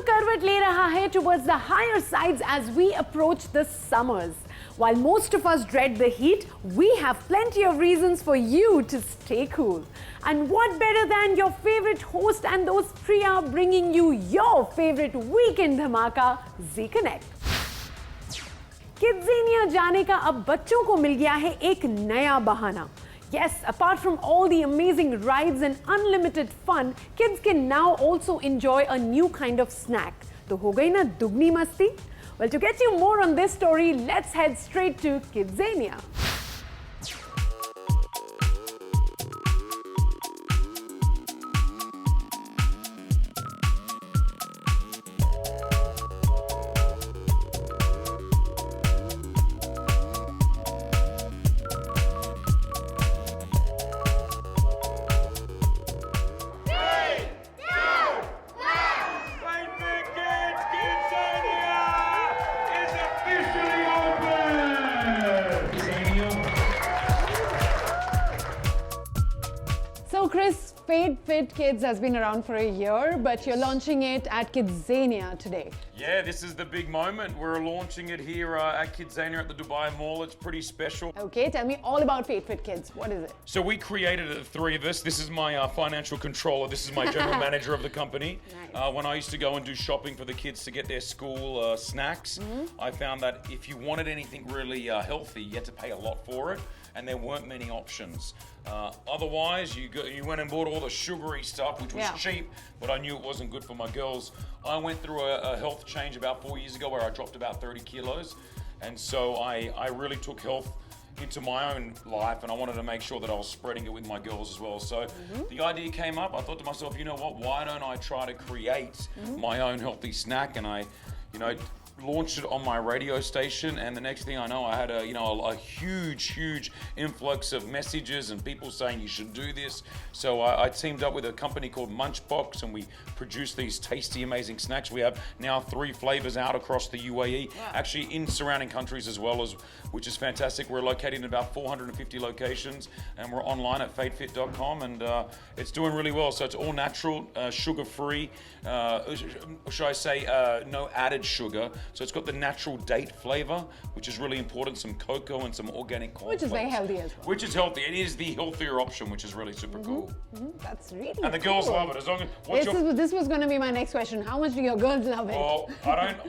करवट ले रहा है towards the higher sides as we approach the summers. While most of us dread the heat, we have plenty of reasons for you to stay cool. And what better than your favorite host and those Priya bringing you your favorite weekend dhamaka, Zee Connect. Kidzania जाने का अब बच्चों को मिल गया है एक नया बहाना. Yes, apart from all the amazing rides and unlimited fun, kids can now also enjoy a new kind of snack. तो हो गई ना दुगनी मस्ती? Well, to get you more on this story, let's head straight to Kidzania. So Chris, Paid Fit Kids has been around for a year, but you're launching it at Kidzania today. Yeah, this is the big moment. We're launching it here at Kidzania at the Dubai Mall. It's pretty special. Okay, tell me all about Paid Fit Kids. What is it? So we created it, the three of us. This is my financial controller. This is my general manager of the company. Nice. When I used to go and do shopping for the kids to get their school snacks, I found that if you wanted anything really healthy, you had to pay a lot for it, and there weren't many options. Otherwise, you went and bought all the sugary stuff, which was cheap, but I knew it wasn't good for my girls. I went through a health change about 4 years ago where I dropped about 30 kilos, and so I really took health into my own life, and I wanted to make sure that I was spreading it with my girls as well. So the idea came up. I thought to myself, you know what, why don't I try to create my own healthy snack? And I, launched it on my radio station, and the next thing I know, I had a huge influx of messages and people saying you should do this. So I teamed up with a company called Munchbox, and we produced these tasty, amazing snacks. We have now 3 flavors out across the UAE, actually in surrounding countries as well, which is fantastic. We're located in about 450 locations, and we're online at fadefit.com, and it's doing really well. So it's all natural, sugar-free, should I say no added sugar. So it's got the natural date flavor, which is really important, some cocoa and some organic corn Which is very flakes. healthy as well. Which is healthy. It is the healthier option, which is really super cool. That's really And the girls love it. As long as This was going to be my next question. How much do your girls love it? Well,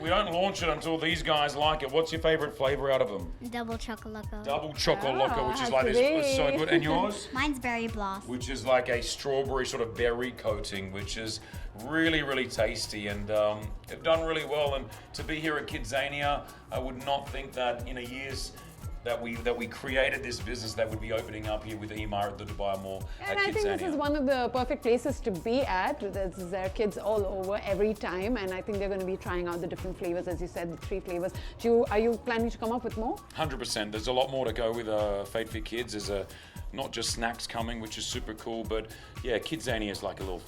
we don't launch it until these guys like it. What's your favorite flavor out of them? Double Chocoloco. Double Chocoloco, which is that's like this. It's so great. good. And yours? Mine's Berry Blast. Which is like a strawberry sort of berry coating, which is really tasty, and they've done really well. And to be here at Kidzania, I would not think that in a year's that we created this business that would be opening up here with Emar at the Dubai Mall at And I think this is Kidzania. one of the perfect places to be at. There are kids all over every time, and I think they're going to be trying out the different flavors, as you said, the 3 flavors. Are you planning to come up with more? 100%. There's a lot more to go with Fade for Kids. There's not just snacks coming, which is super cool, but yeah, Kidzania is like a little.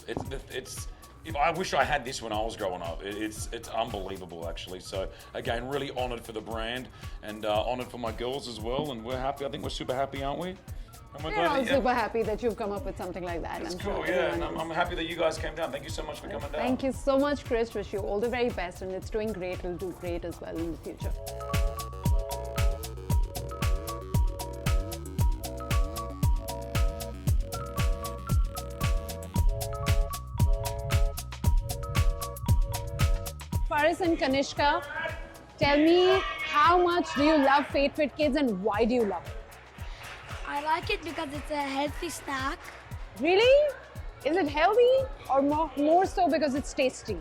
I wish I had this when I was growing up. It's unbelievable, actually. So again, really honoured for the brand, and honoured for my girls as well. And we're happy. I think we're super happy, aren't we? And We're all super happy that you've come up with something like that. It's I'm cool, sure yeah. And everyone I'm is. happy that you guys came down. Thank you so much for coming down. Thank you so much, Chris. Wish you all the very best, and it's doing great. It'll do great as well in the future. Faris and Kanishka, tell me, how much do you love Fade Fit Kids, and why do you love it? I like it because it's a healthy snack. Really? Is it healthy, or more so because it's tasty?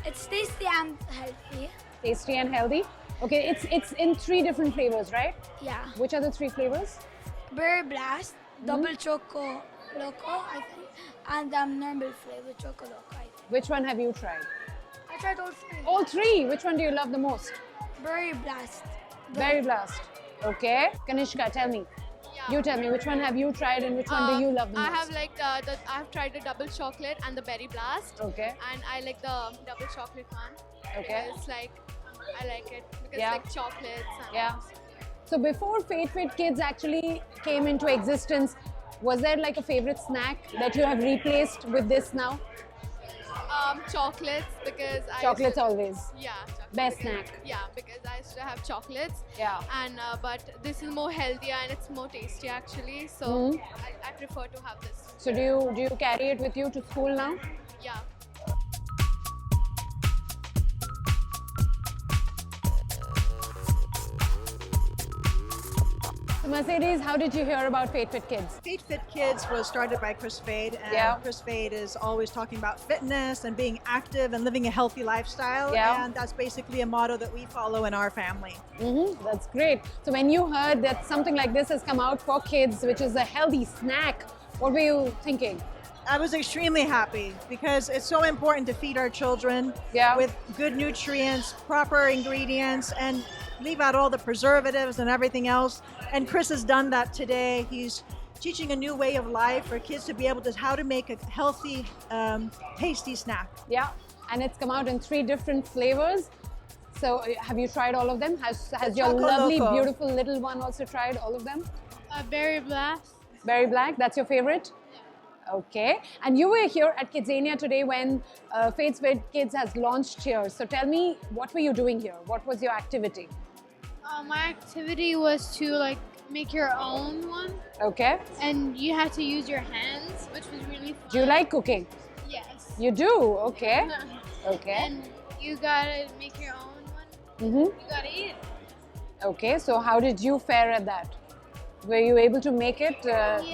It's tasty and healthy. Tasty and healthy. Okay, it's in 3 different flavors, right? Yeah. Which are the 3 flavors? Berry Blast, Double Choco Loco, I think, and normal flavor Choco Loco, I think. Which one have you tried? I tried all 3. All 3. Which one do you love the most? Berry Blast. Berry Blast. Okay. Kanishka, tell me. You tell me, which one have you tried and which one do you love the most? I have I've tried the double chocolate and the berry blast. Okay. And I like the double chocolate one. Okay. It's like, I like it because Yeah. it's like chocolates and Yeah. So before Fade Fit Kids actually came into existence, was there like a favorite snack that you have replaced with this now? Chocolates because Chocolates always. Yeah. Chocolate. Best snack. Yeah, because I used to have chocolates. Yeah. And but this is more healthier and it's more tasty actually. So I prefer to have this. So do you carry it with you to school now? Yeah. So Mercedes, how did you hear about Fate Fit Kids? Fate Fit Kids was started by Chris Fade, and Yeah. Chris Fade is always talking about fitness and being active and living a healthy lifestyle, Yeah. and that's basically a motto that we follow in our family. That's great. So when you heard that something like this has come out for kids, which is a healthy snack, what were you thinking? I was extremely happy because it's so important to feed our children Yeah. with good nutrients, proper ingredients, and leave out all the preservatives and everything else. And Chris has done that today. He's teaching a new way of life for kids to be able to how to make a healthy, tasty snack. Yeah, and it's come out in 3 different flavors. So have you tried all of them? Has your Choco lovely, Loco. beautiful little one also tried all of them? Berry blast. Berry Black, that's your favorite? Okay, and you were here at Kidzania today when Fates Fit Kids has launched here. So tell me, what were you doing here? What was your activity? My activity was to make your own one, Okay, and you had to use your hands, which was really fun. do you like cooking? Yes. You do, okay. Okay, And you gotta make your own one. mm-hmm. You gotta eat it. Okay, so how did you fare at that? Were you able to make it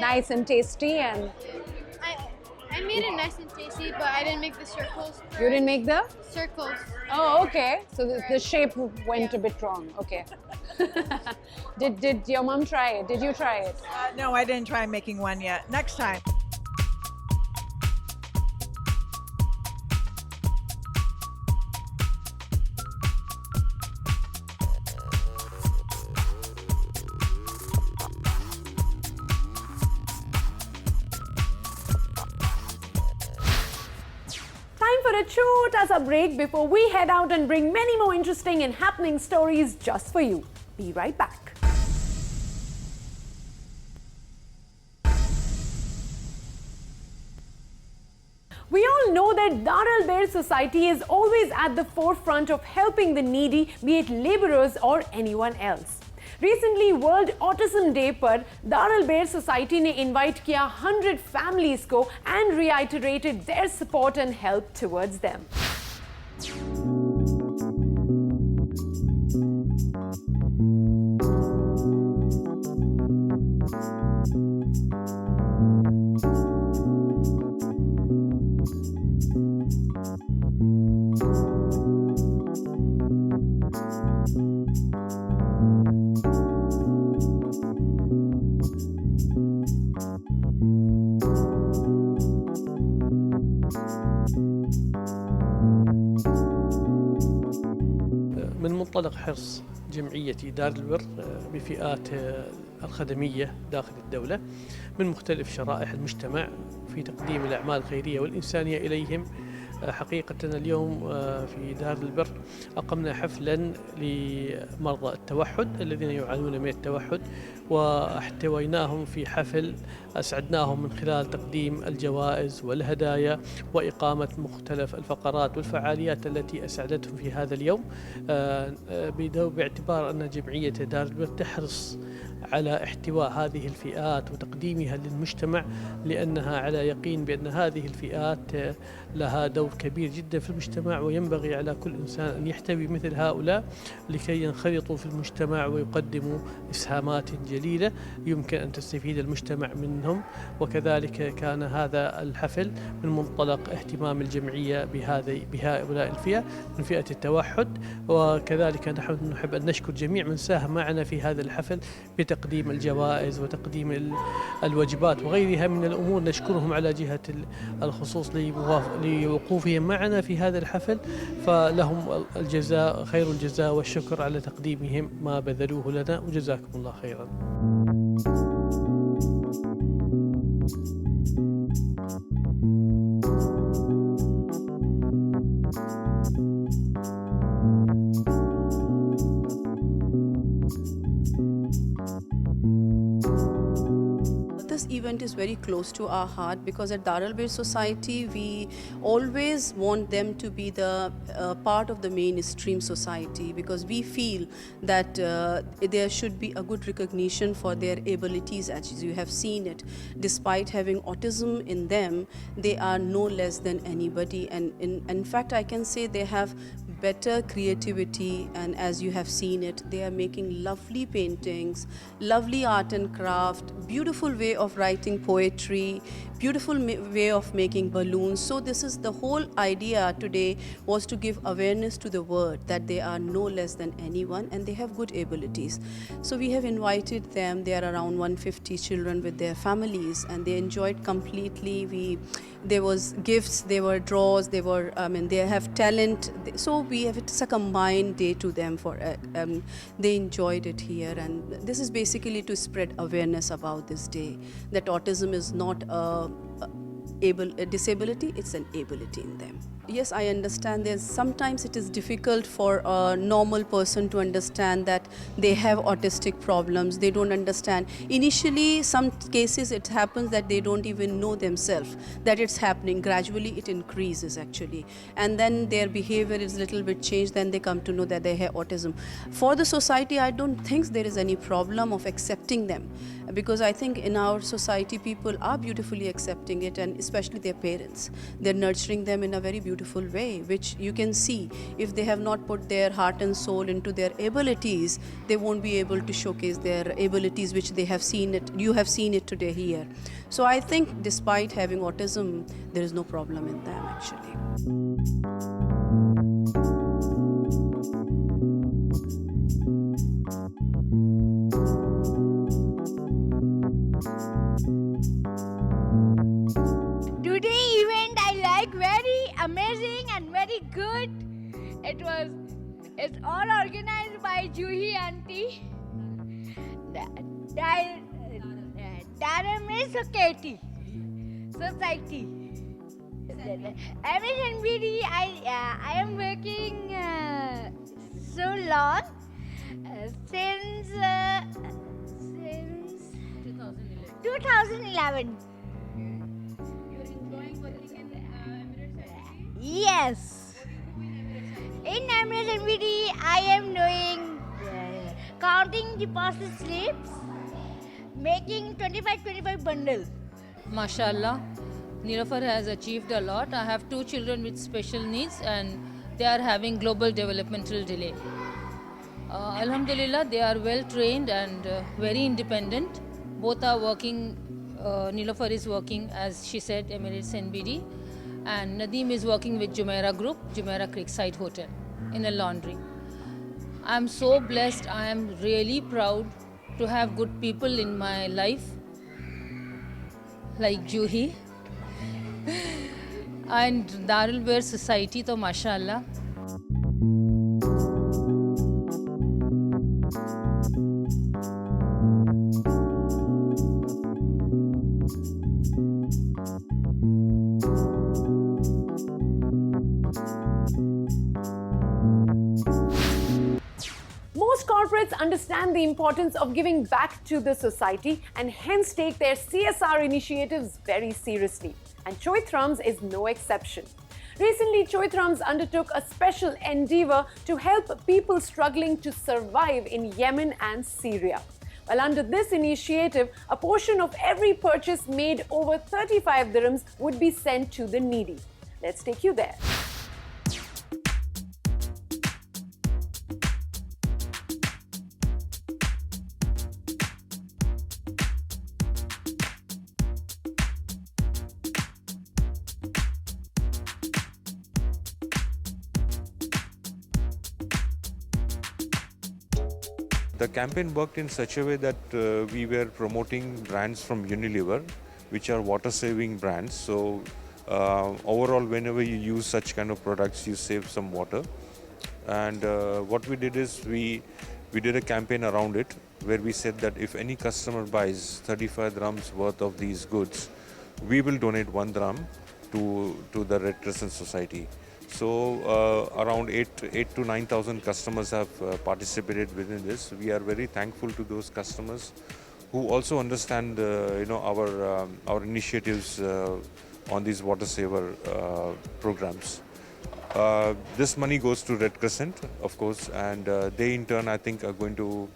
nice and tasty? And I made it nice and tasty, but I didn't make the circles. you didn't make the? Circles. Oh, okay. So the shape went a bit wrong. Okay. Did your mom try it? Did you try it? No, I didn't try making one yet. Next time. Time for a short as a break before we head out and bring many more interesting and happening stories just for you. Be right back. We all know that Dar Al Ber Society is always at the forefront of helping the needy, be it laborers or anyone else. Recently, World Autism Day पर Dar Al Ber Society ने invite किया 100 families को and reiterated their support and help towards them. من منطلق حرص جمعية دار البر بفئات الخدمية داخل الدولة من مختلف شرائح المجتمع في تقديم الأعمال الخيرية والإنسانية إليهم. حقيقة اليوم في دار البر أقمنا حفلا لمرضى التوحد الذين يعانون من التوحد، واحتويناهم في حفل أسعدناهم من خلال تقديم الجوائز والهدايا وإقامة مختلف الفقرات والفعاليات التي أسعدتهم في هذا اليوم، باعتبار أن جمعية دار البر تحرص على احتواء هذه الفئات وتقديمها للمجتمع، لأنها على يقين بأن هذه الفئات لها دور كبير جدا في المجتمع، وينبغي على كل إنسان أن يحتوي مثل هؤلاء لكي ينخرطوا في المجتمع ويقدموا إسهامات جليلة يمكن أن تستفيد المجتمع منهم. وكذلك كان هذا الحفل من منطلق اهتمام الجمعية بهؤلاء الفئة من فئة التوحد، وكذلك نحن نحب أن نشكر جميع من ساهم معنا في هذا الحفل بتقديم الجوائز وتقديم الوجبات وغيرها من الأمور. نشكرهم على جهة الخصوص لوقوفهم معنا في هذا الحفل، فلهم الجزاء خير الجزاء والشكر على تقديمهم ما بذلوه لنا، وجزاكم الله خيرا. this event is very close to our heart because at Dar Al Ber Society, we always want them to be the part of the mainstream society because we feel that there should be a good recognition for their abilities. As you have seen it, despite having autism in them, they are no less than anybody, and in fact I can say they have better creativity, and as you have seen it, they are making lovely paintings, lovely art and craft, beautiful way of writing poetry, beautiful way of making balloons. So this is the whole idea today, was to give awareness to the world that they are no less than anyone and they have good abilities. So we have invited them. There are around 150 children with their families and they enjoyed completely. There was gifts, there were draws, they have talent. So it's a combined day to them. They enjoyed it here, and this is basically to spread awareness about this day, that autism is not a disability, it's an ability in them. Yes, I understand sometimes it is difficult for a normal person to understand that they have autistic problems. They don't understand. Initially, some cases it happens that they don't even know themselves that it's happening. Gradually it increases actually. And then their behavior is a little bit changed, then they come to know that they have autism. For the society, I don't think there is any problem of accepting them, because I think in our society people are beautifully accepting it, and especially their parents. They're nurturing them in a very beautiful way, which you can see. If they have not put their heart and soul into their abilities, they won't be able to showcase their abilities, which they have seen it. You have seen it today here. So I think despite having autism, there is no problem in them actually. Today event I like very amazing and very good. It's all organized by Juhi auntie. Dar Al Ber Society. MSNBD, I am working so long since 2011. Yes. In MSNBD, I am doing counting deposit slips, making 25 bundles. Mashallah, Nilofar has achieved a lot. I have 2 children with special needs and they are having global developmental delay. Alhamdulillah, they are well trained and very independent. Both are working. Nilofar is working, as she said, Emirates NBD, and Nadeem is working with Jumeirah Group, Jumeirah Creekside Hotel, in a laundry. I am so blessed. I am really proud to have good people in my life, like Juhi and Dar Al Ber Society, to mashallah. Most corporates understand the importance of giving back to the society and hence take their CSR initiatives very seriously. And Choitrams is no exception. Recently, Choitrams undertook a special endeavor to help people struggling to survive in Yemen and Syria. Well, under this initiative, a portion of every purchase made over 35 dirhams would be sent to the needy. Let's take you there. The campaign worked in such a way that we were promoting brands from Unilever, which are water-saving brands. So overall, whenever you use such kind of products, you save some water. And what we did is we did a campaign around it, where we said that if any customer buys 35 dirhams worth of these goods, we will donate 1 dirham to the Red Crescent Society. So around 8 to 9,000 customers have participated within this. We are very thankful to those customers who also understand our initiatives on these water saver programs. This money goes to Red Crescent, of course, and they in turn, I think, are going to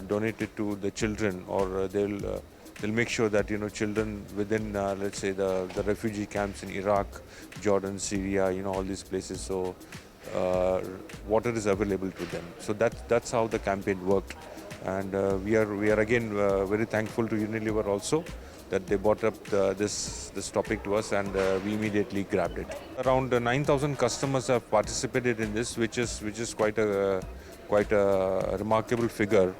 donate it to the children, or they'll make sure that children within, let's say, the refugee camps in Iraq, Jordan, Syria, all these places. So water is available to them. So that's how the campaign worked, and we are again very thankful to Unilever also that they brought up this topic to us, and we immediately grabbed it. Around 9,000 customers have participated in this, which is quite a remarkable figure.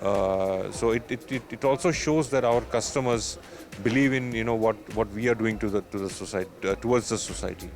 So it also shows that our customers believe in what we are doing to the society, towards the society.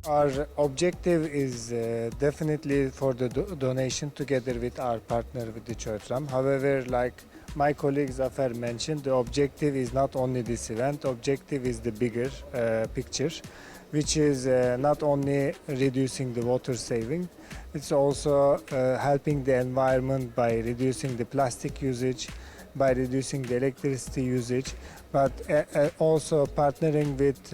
Our objective is definitely for the donation together with our partner with the Choitrams. However, like my colleague Zafer mentioned, the objective is not only this event, the objective is the bigger picture, which is not only reducing the water saving, it's also helping the environment by reducing the plastic usage, by reducing the electricity usage, but also partnering with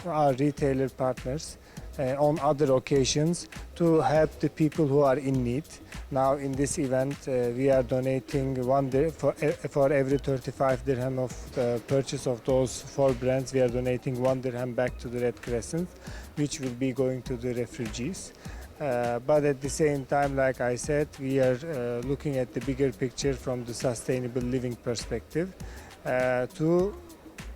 our retailer partners on other occasions to help the people who are in need. Now in this event we are donating for every 35 dirham of purchase of those 4 brands, we are donating 1 dirham back to the Red Crescent, which will be going to the refugees. But at the same time, like I said, we are looking at the bigger picture from the sustainable living perspective to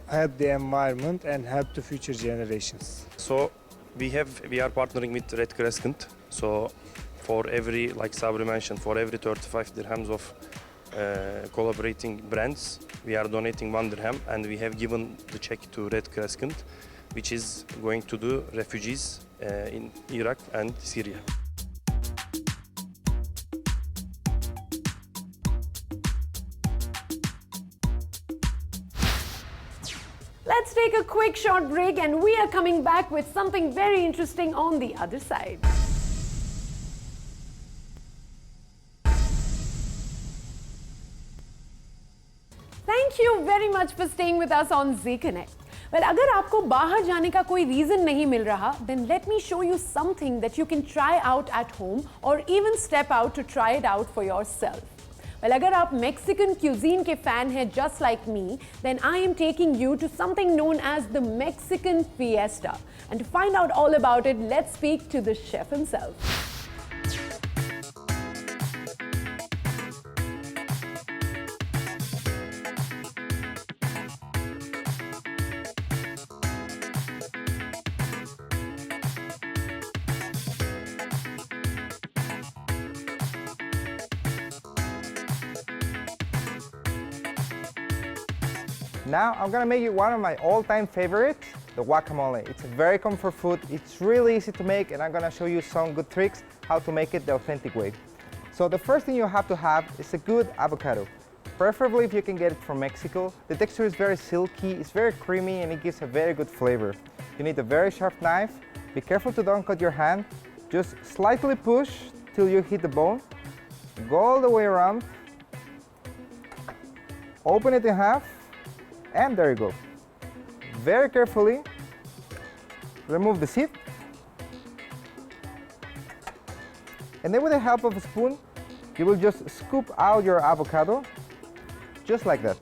help the environment and help the future generations. So we are partnering with Red Crescent. So for every, like Sabri mentioned, for every 35 dirhams of collaborating brands, we are donating 1 dirham, and we have given the check to Red Crescent, which is going to the refugees in Iraq and Syria. Let's take a quick short break, and we are coming back with something very interesting on the other side. Thank you very much for staying with us on Zee Connect. Well, अगर आपको बाहर जाने का कोई reason नहीं मिल रहा, then let me show you something that you can try out at home or even step out to try it out for yourself. Well, अगर आप Mexican cuisine के fan हैं just like me, then I am taking you to something known as the Mexican Fiesta. And to find out all about it, let's speak to the chef himself. Now I'm gonna make you one of my all-time favorites, the guacamole. It's a very comfort food, it's really easy to make, and I'm gonna show you some good tricks how to make it the authentic way. So the first thing you have to have is a good avocado. Preferably if you can get it from Mexico. The texture is very silky, it's very creamy, and it gives a very good flavor. You need a very sharp knife. Be careful to don't cut your hand. Just slightly push till you hit the bone. Go all the way around. Open it in half. And there you go. Very carefully, remove the seed. And then with the help of a spoon, you will just scoop out your avocado, just like that.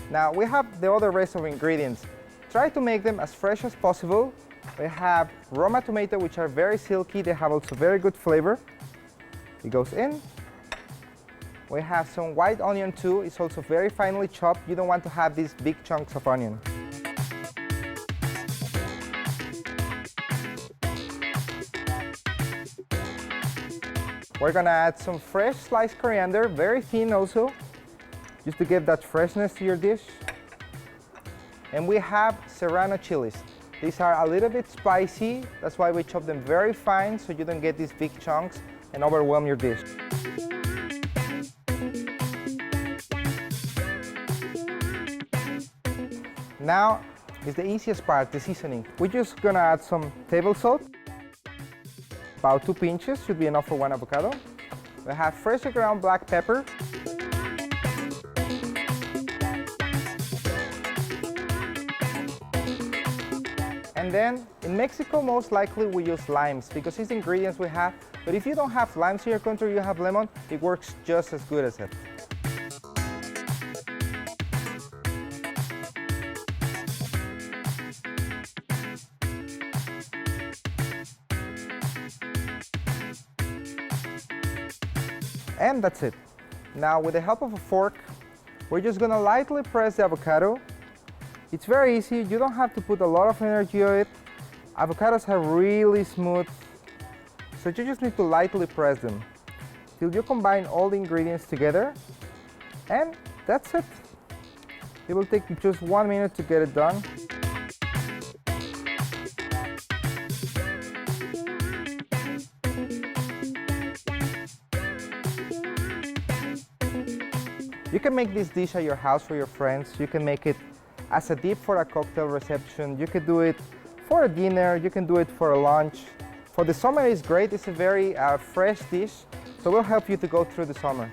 Now we have the other rest of ingredients. Try to make them as fresh as possible. We have Roma tomato, which are very silky. They have also very good flavor. It goes in. We have some white onion too. It's also very finely chopped. You don't want to have these big chunks of onion. We're gonna add some fresh sliced coriander, very thin also, just to give that freshness to your dish. And we have serrano chilies. These are a little bit spicy, that's why we chop them very fine so you don't get these big chunks and overwhelm your dish. Now is the easiest part, the seasoning. We're just gonna add some table salt. About 2 pinches should be enough for 1 avocado. We have freshly ground black pepper. And then in Mexico, most likely we use limes because it's the ingredients we have. But if you don't have limes in your country, you have lemon, it works just as good as it. And that's it. Now with the help of a fork, we're just gonna lightly press the avocado. It's very easy, you don't have to put a lot of energy on it. Avocados are really smooth, so you just need to lightly press them till you combine all the ingredients together, and that's it. It will take you just 1 minute to get it done. You can make this dish at your house for your friends. You can make it as a dip for a cocktail reception. You can do it for a dinner. You can do it for a lunch. For the summer, it's great. It's a very fresh dish, so we'll help you to go through the summer.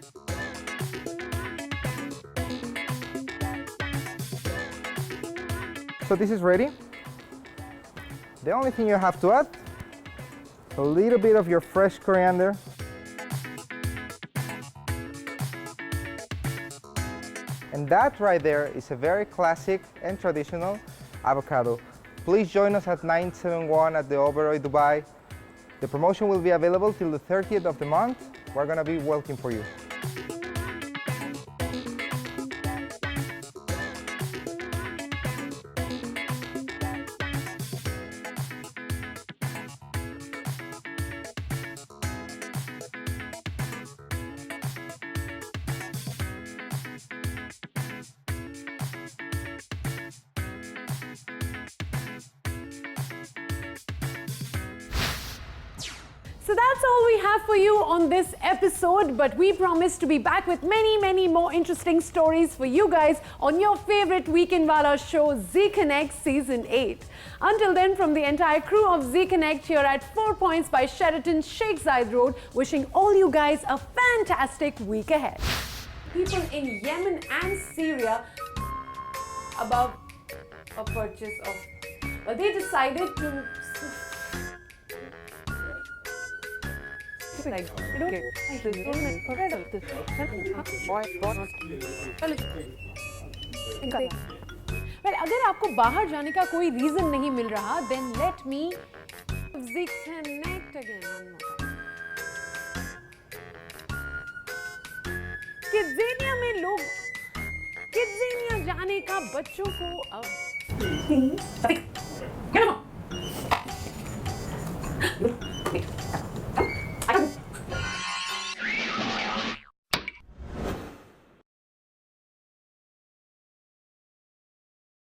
So this is ready. The only thing you have to add, a little bit of your fresh coriander. And that right there is a very classic and traditional avocado. Please join us at 971 at the Oberoi, Dubai. The promotion will be available till the 30th of the month. We're gonna be waiting for you. So that's all we have for you on this episode, but we promise to be back with many more interesting stories for you guys on your favorite Weekend Wala show, Zee Connect Season 8. Until then, from the entire crew of Zee Connect here at 4 Points by Sheraton, Sheikh Zayed Road, wishing all you guys a fantastic week ahead. People in Yemen and Syria above a purchase of, well, they decided to like, you don't get well, अगर आपको बाहर जाने का कोई reason नहीं मिल रहा, then let me Zee Connect again one more time. Kidzania में लोग Kidzania जाने का बच्चों को अब